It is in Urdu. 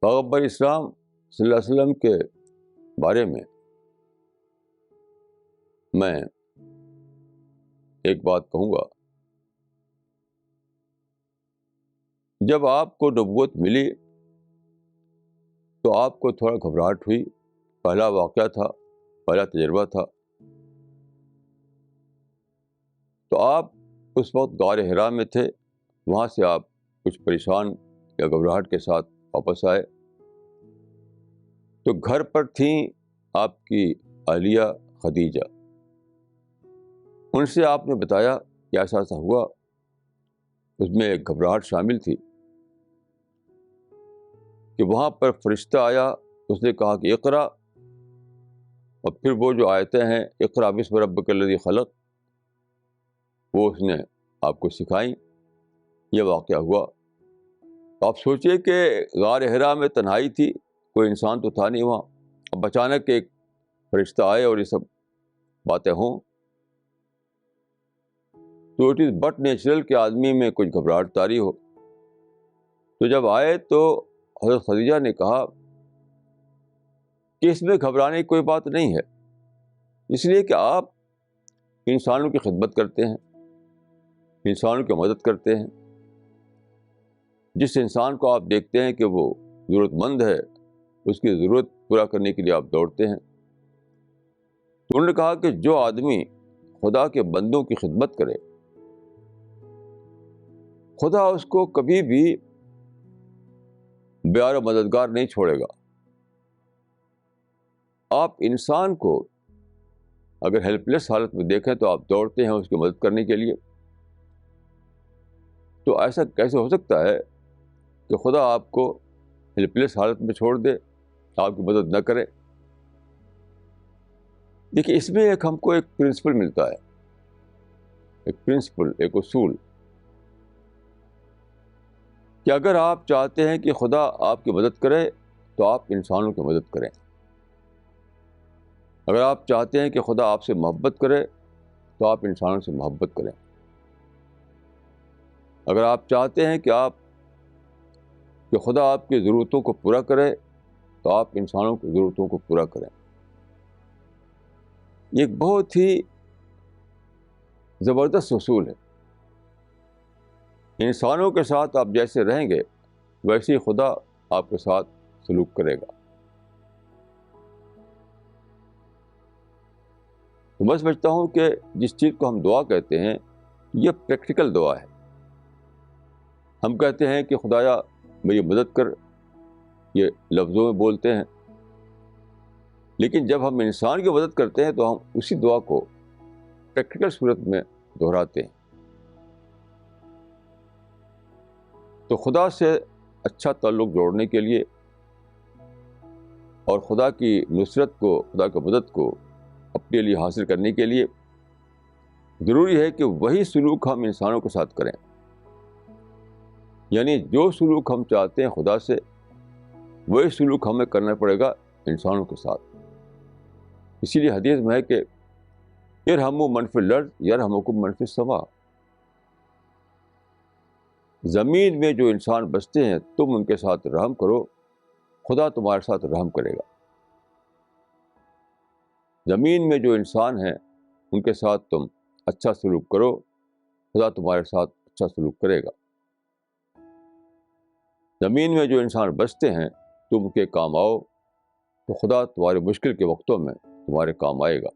پیغمبر اسلام صلی اللہ علیہ وسلم کے بارے میں میں ایک بات کہوں گا. جب آپ کو نبوت ملی تو آپ کو تھوڑا گھبراہٹ ہوئی. پہلا واقعہ تھا، پہلا تجربہ تھا. تو آپ اس وقت غار حرا میں تھے. وہاں سے آپ کچھ پریشان یا گھبراہٹ کے ساتھ واپس آئے. تو گھر پر تھیں آپ کی اہلیہ خدیجہ. ان سے آپ نے بتایا کہ ایسا ایسا ہوا. اس میں ایک گھبراہٹ شامل تھی کہ وہاں پر فرشتہ آیا. اس نے کہا کہ اقرا، اور پھر وہ جو آیتیں ہیں اقرا بسم ربک الذی خلق، وہ اس نے آپ کو سکھائیں. یہ واقعہ ہوا. آپ سوچئے کہ غار حرا میں تنہائی تھی، کوئی انسان تو تھا نہیں وہاں. اب اچانک ایک فرشتہ آئے اور یہ سب باتیں ہوں، تو اٹ از بٹ نیچرل کہ آدمی میں کچھ گھبراہٹ طاری ہو. تو جب آئے تو حضرت خدیجہ نے کہا کہ اس میں گھبرانے کی کوئی بات نہیں ہے، اس لیے کہ آپ انسانوں کی خدمت کرتے ہیں، انسانوں کی مدد کرتے ہیں. جس انسان کو آپ دیکھتے ہیں کہ وہ ضرورت مند ہے، اس کی ضرورت پورا کرنے کے لیے آپ دوڑتے ہیں. تو انہوں نے کہا کہ جو آدمی خدا کے بندوں کی خدمت کرے، خدا اس کو کبھی بھی بیار و مددگار نہیں چھوڑے گا. آپ انسان کو اگر ہیلپ لیس حالت میں دیکھیں تو آپ دوڑتے ہیں اس کی مدد کرنے کے لیے. تو ایسا کیسے ہو سکتا ہے کہ خدا آپ کو ہیلپ لیس حالت میں چھوڑ دے، آپ کی مدد نہ کرے؟ دیکھیے، اس میں ہم کو ایک پرنسپل ملتا ہے، ایک پرنسپل، ایک اصول، کہ اگر آپ چاہتے ہیں کہ خدا آپ کی مدد کرے تو آپ انسانوں کی مدد کریں. اگر آپ چاہتے ہیں کہ خدا آپ سے محبت کرے تو آپ انسانوں سے محبت کریں. اگر آپ چاہتے ہیں کہ خدا آپ کی ضرورتوں کو پورا کرے تو آپ انسانوں کی ضرورتوں کو پورا کریں. یہ ایک بہت ہی زبردست اصول ہے. انسانوں کے ساتھ آپ جیسے رہیں گے ویسے ہی خدا آپ کے ساتھ سلوک کرے گا. تو میں سمجھتا ہوں کہ جس چیز کو ہم دعا کہتے ہیں یہ پریکٹیکل دعا ہے. ہم کہتے ہیں کہ خدایا میری مدد کر، یہ لفظوں میں بولتے ہیں، لیکن جب ہم انسان کی مدد کرتے ہیں تو ہم اسی دعا کو پریکٹیکل صورت میں دہراتے ہیں. تو خدا سے اچھا تعلق جوڑنے کے لیے اور خدا کی نصرت کو، خدا کی مدد کو اپنے لیے حاصل کرنے کے لیے ضروری ہے کہ وہی سلوک ہم انسانوں کے ساتھ کریں. یعنی جو سلوک ہم چاہتے ہیں خدا سے، وہی سلوک ہمیں کرنا پڑے گا انسانوں کے ساتھ. اسی لیے حدیث میں ہے کہ ارحموا من فی الارض یرحمکم من فی السماء. زمین میں جو انسان بستے ہیں تم ان کے ساتھ رحم کرو، خدا تمہارے ساتھ رحم کرے گا. زمین میں جو انسان ہیں ان کے ساتھ تم اچھا سلوک کرو، خدا تمہارے ساتھ اچھا سلوک کرے گا. زمین میں جو انسان بستے ہیں تم ان کے کام آؤ تو خدا تمہارے مشکل کے وقتوں میں تمہارے کام آئے گا.